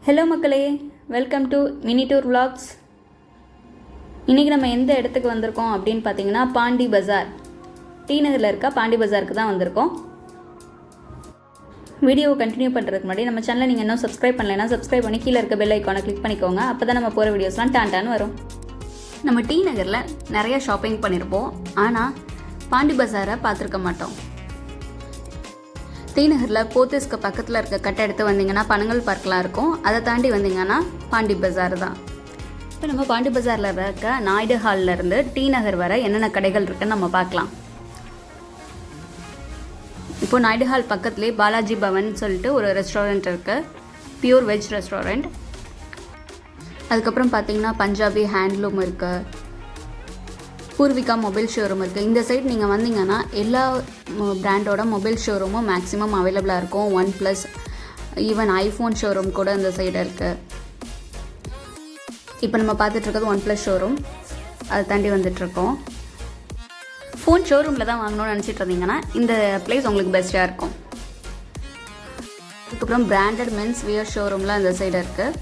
Hello மக்களே, welcome to mini tour vlogs. இன்றைக்கி நம்ம எந்த இடத்துக்கு வந்திருக்கோம் அப்படின்னு பார்த்தீங்கன்னா பாண்டி பஜார் டி நகரில் இருக்க பாண்டி பஜாருக்கு தான் வந்திருக்கோம். வீடியோவை கண்டினியூ பண்ணுறதுக்கு முன்னாடி நம்ம சேனலை நீங்கள் இன்னும் சப்ஸ்கிரைப் பண்ணலைன்னா சப்ஸ்கிரைப் பண்ணி கீழே இருக்க பெல் ஐக்கானை கிளிக் பண்ணிக்கோங்க. அப்போ தான் நம்ம போகிற வீடியோஸ்லாம் டான்னு வரும். நம்ம டி நகரில் நிறைய ஷாப்பிங் பண்ணியிருப்போம், ஆனால் பாண்டி பஜாரை பார்த்துருக்க மாட்டோம். டி நகரில் போத்தீஸ்க்கு பக்கத்தில் இருக்க கட்டை எடுத்து வந்தீங்கன்னா பனங்கல் பார்க்லாம் இருக்கும். அதை தாண்டி வந்தீங்கன்னா பாண்டி பஜார் தான். இப்போ நம்ம பாண்டி பஜாரில் இருக்க நாயுடு ஹால்லேருந்து டி நகர் வர என்னென்ன கடைகள் இருக்குன்னு நம்ம பார்க்கலாம். இப்போது நாயுடு ஹால் பக்கத்துலேயே பாலாஜி பவன் சொல்லிட்டு ஒரு ரெஸ்டாரண்ட் இருக்குது, பியூர் வெஜ் ரெஸ்டாரண்ட். அதுக்கப்புறம் பார்த்தீங்கன்னா பஞ்சாபி ஹேண்ட்லூம் இருக்குது, பூர்விகா மொபைல் ஷோரூம் இருக்குது. இந்த சைட் நீங்கள் வந்தீங்கன்னா எல்லா பிராண்டோட மொபைல் ஷோரூமும் மேக்ஸிமம் அவைலபிளாக இருக்கும். OnePlus, ஈவன் ஐஃபோன் ஷோரூம் கூட இந்த சைடு இருக்குது. இப்போ நம்ம பார்த்துட்ருக்கிறது OnePlus ஷோரூம், அதை தாண்டி வந்துட்டுருக்கோம். ஃபோன் ஷோரூமில் தான் வாங்கணும்னு நினச்சிட்டு இருந்தீங்கன்னா இந்த பிளேஸ் உங்களுக்கு பெஸ்ட்டாக இருக்கும். அதுக்கப்புறம் பிராண்டட் மென்ஸ் வியர் ஷோரூம்லாம் இந்த சைடு இருக்குது.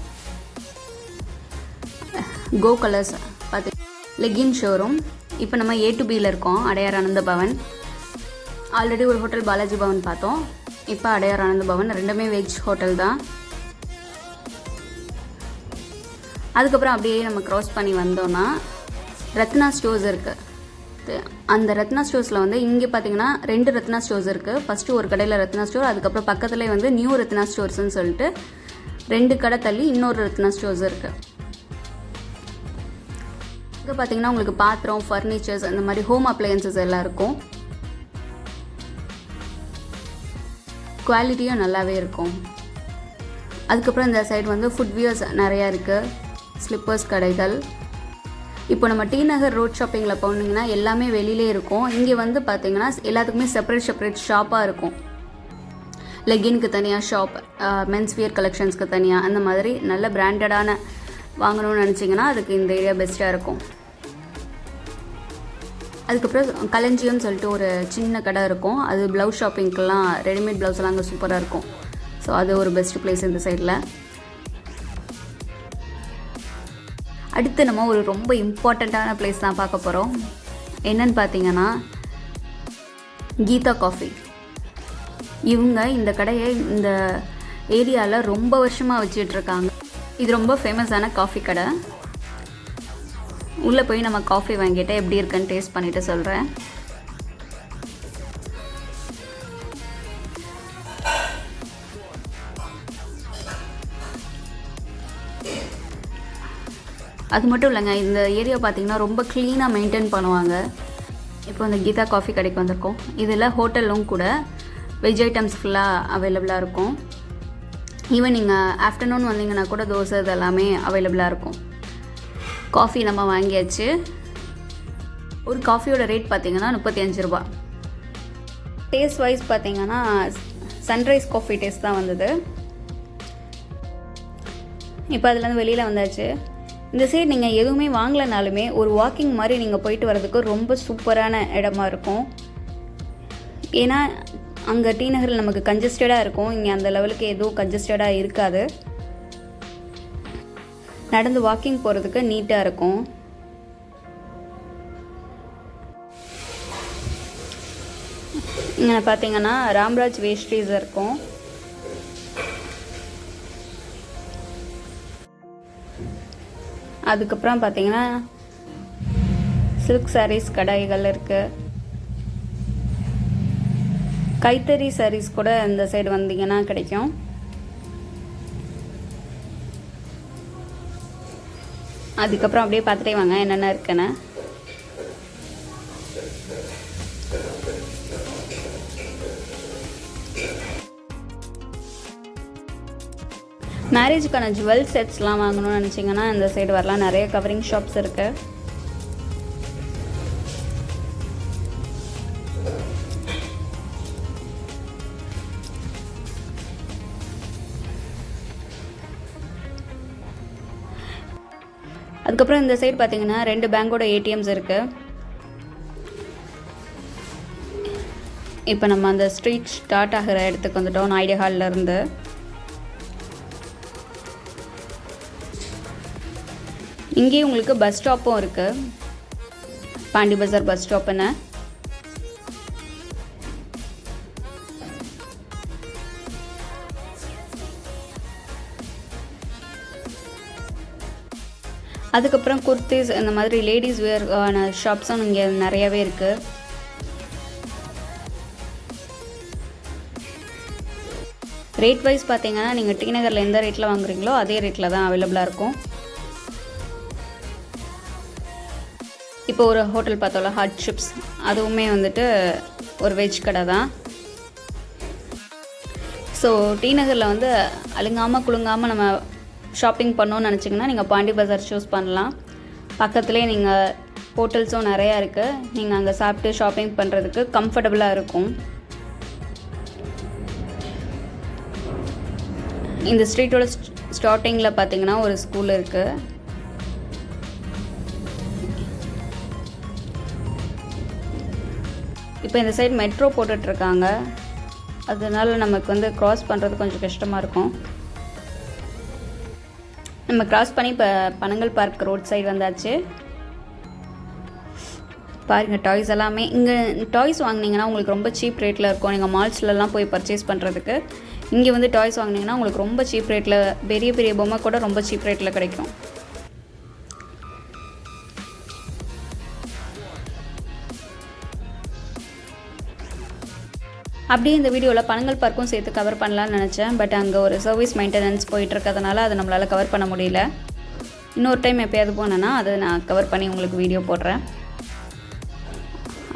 கோ கலர்ஸ் பார்த்து லெகின் ஷோரூம். இப்போ நம்ம A2Bயில் இருக்கோம், அடையார் ஆனந்த பவன். ஆல்ரெடி ஒரு ஹோட்டல் பாலாஜி பவன் பார்த்தோம், இப்போ அடையார் ஆனந்த பவன். ரெண்டுமே வெஜ் ஹோட்டல் தான். அதுக்கப்புறம் அப்படியே நம்ம க்ராஸ் பண்ணி வந்தோன்னா ரத்னா ஸ்டோர்ஸ் இருக்குது. அந்த ரத்னா ஸ்டோர்ஸில் வந்து இங்கே பார்த்தீங்கன்னா 2 ரத்னா ஸ்டோர்ஸ் இருக்குது. ஃபஸ்ட்டு ஒரு கடையில் ரத்னா ஸ்டோர், அதுக்கப்புறம் பக்கத்துலேயே வந்து நியூ ரத்னா ஸ்டோர்ஸ்ன்னு சொல்லிட்டு 2 கடை தள்ளி இன்னொரு ரத்னா ஸ்டோர்ஸ் இருக்குது. இங்கே பார்த்தீங்கன்னா உங்களுக்கு பாத்திரம், ஃபர்னிச்சர்ஸ், அந்த மாதிரி ஹோம் அப்ளையன்சஸ் எல்லாம் இருக்கும். குவாலிட்டியும் நல்லாவே இருக்கும். அதுக்கப்புறம் இந்த சைடு வந்து ஃபுட்வியர்ஸ் நிறையா இருக்குது, ஸ்லிப்பர்ஸ் கடைகள். இப்போ நம்ம டி நகர் ரோட் ஷாப்பிங்கில் போனீங்கன்னா எல்லாமே வெளியிலே இருக்கும். இங்கே வந்து பார்த்தீங்கன்னா எல்லாத்துக்குமே செப்பரேட் ஷாப்பாக இருக்கும். லெகின்க்கு தனியாக ஷாப், மென்ஸ் வியர் கலெக்ஷன்ஸ்க்கு தனியாக, அந்த மாதிரி நல்ல பிராண்டடான வாங்கணும்னு நினச்சிங்கன்னா அதுக்கு இந்த ஏரியா பெஸ்ட்டாக இருக்கும். அதுக்கப்புறம் களஞ்சியம்னு சொல்லிட்டு ஒரு சின்ன கடை இருக்கும், அது ப்ளவுஸ் ஷாப்பிங்க்கெலாம் ரெடிமேட் ப்ளவுஸ்லாம் அங்கே சூப்பராக இருக்கும். ஸோ அது ஒரு பெஸ்ட் பிளேஸ் இந்த சைடில். அடுத்து நம்ம ஒரு ரொம்ப இம்பார்ட்டண்ட்டான பிளேஸ் தான் பார்க்க போகிறோம். என்னன்னு பார்த்தீங்கன்னா கீதா காஃபி. இவங்க இந்த கடையை இந்த ஏரியாவில் ரொம்ப வருஷமாக வச்சிட்ருக்காங்க. இது ரொம்ப ஃபேமஸான காஃபி கடை. உள்ளே போய் நம்ம காஃபி வாங்கிட்டு எப்படி இருக்குன்னு டேஸ்ட் பண்ணிவிட்டு சொல்கிறேன். அது மட்டும் இல்லைங்க, இந்த ஏரியா பார்த்திங்கன்னா ரொம்ப க்ளீனாக மெயின்டைன் பண்ணுவாங்க. இப்போ இந்த கீதா காஃபி கடைக்கு வந்திருக்கோம். இதில் ஹோட்டலும் கூட வெஜ் ஐட்டம்ஸ் ஃபுல்லாக அவைலபிளாக இருக்கும். ஈவன் நீங்கள் ஆஃப்டர்நூன் வந்தீங்கன்னா கூட தோசை இதெல்லாமே அவைலபிளாக இருக்கும். காஃபி நம்ம வாங்கியாச்சு. ஒரு காஃபியோட ரேட் பார்த்திங்கன்னா 35 ரூபா. டேஸ்ட் வைஸ் பார்த்திங்கன்னா சன்ரைஸ் காஃபி டேஸ்ட் தான் வந்தது. இப்போ அதுலேருந்து வெளியில் வந்தாச்சு. இந்த சைடு நீங்கள் எதுவுமே வாங்கலைனாலுமே ஒரு வாக்கிங் மாதிரி நீங்கள் போயிட்டு வர்றதுக்கு ரொம்ப சூப்பரான இடமா இருக்கும். ஏன்னா அங்கே டி நகரில் நமக்கு கன்ஜஸ்டடாக இருக்கும், இங்கே அந்த லெவலுக்கு எதுவும் கன்ஜஸ்டடாக இருக்காது. நடந்து வாக்கிங் போகிறதுக்கு நீட்டாக இருக்கும். இங்கே பார்த்தீங்கன்னா ராம்ராஜ் வேஷ்டீஸ் இருக்கும். அதுக்கப்புறம் பார்த்தீங்கன்னா சில்க் சாரீஸ் கடைகள் இருக்குது. கைத்தறி சாரீஸ் கூட இந்த சைடு வந்தீங்கன்னா கிடைக்கும். அதுக்கப்புறம் அப்படியே பார்த்துட்டே வாங்க என்னென்ன இருக்குன்னு. மேரேஜுக்கான ஜுவல் செட்ஸ்லாம் வாங்கணும்னு நினச்சிங்கன்னா இந்த சைடு வரலாம். நிறைய கவரிங் ஷாப்ஸ் இருக்குது. அதுக்கப்புறம் இந்த சைடு பார்த்தீங்கன்னா 2 பேங்கோட ஏடிஎம்ஸ் இருக்குது. இப்போ நம்ம அந்த ஸ்ட்ரீட் ஸ்டார்ட் ஆகிற இடத்துக்கு வந்துட்டோம், நாயுடு ஹால்லேருந்து. இங்கேயும் உங்களுக்கு பஸ் ஸ்டாப்பும் இருக்குது, பாண்டி பஜார் பஸ் ஸ்டாப்புன்னு. அதுக்கப்புறம் குர்த்திஸ் இந்த மாதிரி லேடிஸ் வேர்க்கான ஷாப்ஸும் இங்கே நிறையவே இருக்குது. ரேட் வைஸ் பார்த்தீங்கன்னா நீங்கள் டி நகரில் எந்த ரேட்டில் வாங்குறீங்களோ அதே ரேட்டில் தான் அவைலபிளாக இருக்கும். இப்போ ஒரு ஹோட்டல் பார்த்தோம்ல, ஹாட் சிப்ஸ், அதுவுமே வந்துட்டு ஒரு வெஜ் கடை தான். ஸோ டி நகரில் வந்து அழுங்காமல் குலுங்காமல் நம்ம ஷாப்பிங் பண்ணணும்னு நினச்சிங்கன்னா நீங்கள் பாண்டி பஜார் சூஸ் பண்ணலாம். பக்கத்துலேயே நீங்கள் ஹோட்டல்ஸும் நிறையா இருக்குது, நீங்கள் அங்கே சாப்பிட்டு ஷாப்பிங் பண்ணுறதுக்கு கம்ஃபர்டபுளாக இருக்கும். இந்த ஸ்ட்ரீட்டோட ஸ்டார்டிங்கில் பார்த்தீங்கன்னா ஒரு ஸ்கூல் இருக்குது. இப்போ இந்த சைடு மெட்ரோ போட்டுட்ருக்காங்க, அதனால நமக்கு வந்து க்ராஸ் பண்ணுறது கொஞ்சம் கஷ்டமாக இருக்கும். நம்ம க்ராஸ் பண்ணி இப்போ பனங்கல் பார்க் ரோட் சைடு வந்தாச்சு. பாருங்கள், டாய்ஸ் எல்லாமே இங்கே டாய்ஸ் வாங்கினீங்கன்னா உங்களுக்கு ரொம்ப சீப் ரேட்டில் இருக்கும். நீங்கள் மால்ஸ்லலாம் போய் பர்ச்சேஸ் பண்ணுறதுக்கு இங்கே வந்து டாய்ஸ் வாங்கினீங்கன்னா உங்களுக்கு ரொம்ப சீப் ரேட்டில், பெரிய பெரிய பொம்மை கூட ரொம்ப சீப் ரேட்டில் கிடைக்கும். அப்படியே இந்த வீடியோவில் பனங்கல் பார்க்கும் சேர்த்து கவர் பண்ணலான்னு நினச்சேன். பட் அங்கே ஒரு சர்வீஸ் மெயின்டெனன்ஸ் போயிட்டுருக்கிறதுனால அதை நம்மளால் கவர் பண்ண முடியல. இன்னொரு டைம் எப்போயாவது போனேன்னா அதை நான் கவர் பண்ணி உங்களுக்கு வீடியோ போடுறேன்.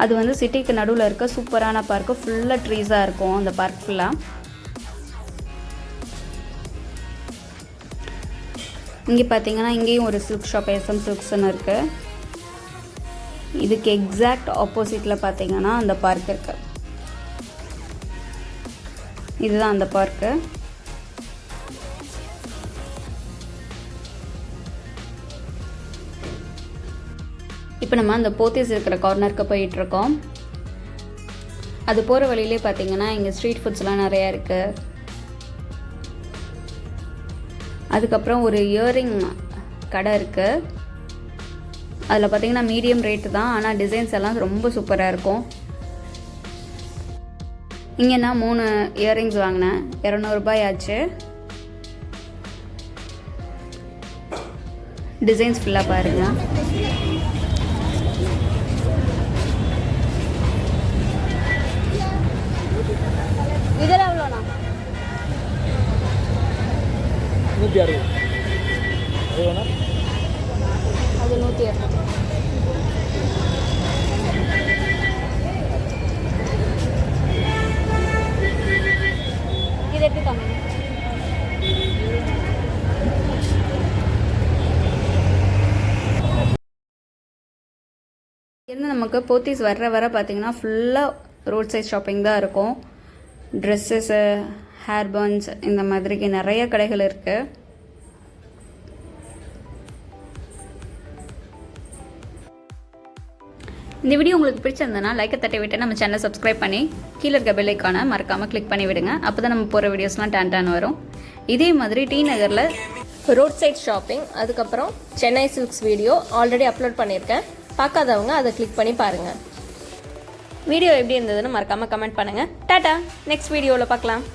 அது வந்து சிட்டிக்கு நடுவில் இருக்க சூப்பரான பார்க்கு, ஃபுல்லாக ட்ரீஸாக இருக்கும் அந்த பார்க் ஃபுல்லாக. இங்கே பார்த்தீங்கன்னா இங்கேயும் ஒரு சில்க் ஷாப், SM சில்க்ஸ்ன்னு இருக்குது. இதுக்கு எக்ஸாக்ட் ஆப்போசிட்டில் பார்த்தீங்கன்னா அந்த பார்க் இருக்குது. இதுதான் அந்த பார்க்கு. இப்போ நம்ம அந்த போத்தீஸ் இருக்கிற கார்னருக்கு போயிட்டுருக்கோம். அது போகிற வழியிலே பார்த்தீங்கன்னா இங்கே ஸ்ட்ரீட் ஃபுட்ஸ்லாம் நிறையா இருக்குது. அதுக்கப்புறம் ஒரு இயரிங் கடை இருக்குது. அதில் பார்த்தீங்கன்னா மீடியம் ரேட்டு தான், ஆனால் டிசைன்ஸ் எல்லாம் ரொம்ப சூப்பராக இருக்கும். இங்கே நான் 3 இயரிங்ஸ் வாங்கினேன், 200 ரூபாய் ஆச்சு. டிசைன்ஸ் ஃபுல்லாக பாருங்கள். இதில் எவ்வளோண்ணா? 160. அது 160. இது எப்படி கம்மி? இருந்து நமக்கு போத்தீஸ் வர பார்த்தீங்கன்னா ஃபுல்லாக ரோட் சைட் ஷாப்பிங் தான் இருக்கும். ட்ரெஸ்ஸஸ்ஸு, ஹேர் பன்ஸ், இந்த மாதிரிக்கு நிறைய கடைகள் இருக்குது. இந்த வீடியோ உங்களுக்கு பிடிச்சிருந்தனா லைக்கை தட்டி விட்டு நம்ம சேனலை சப்ஸ்கிரைப் பண்ணி கீழே இருக்க பெல் ஐக்கானை மறக்காமல் கிளிக் பண்ணி விடுங்க. அப்போ தான் நம்ம போகிற வீடியோஸ்லாம் டான் வரும். இதே மாதிரி டி நகரில் ரோட் சைட் ஷாப்பிங், அதுக்கப்புறம் Chennai silks video already upload பண்ணியிருக்கேன். பார்க்காதவங்க அதை கிளிக் பண்ணி பாருங்கள். வீடியோ எப்படி இருந்ததுன்னு மறக்காமல் கமெண்ட் பண்ணுங்கள். டாடா, நெக்ஸ்ட் வீடியோவில் பார்க்கலாம்.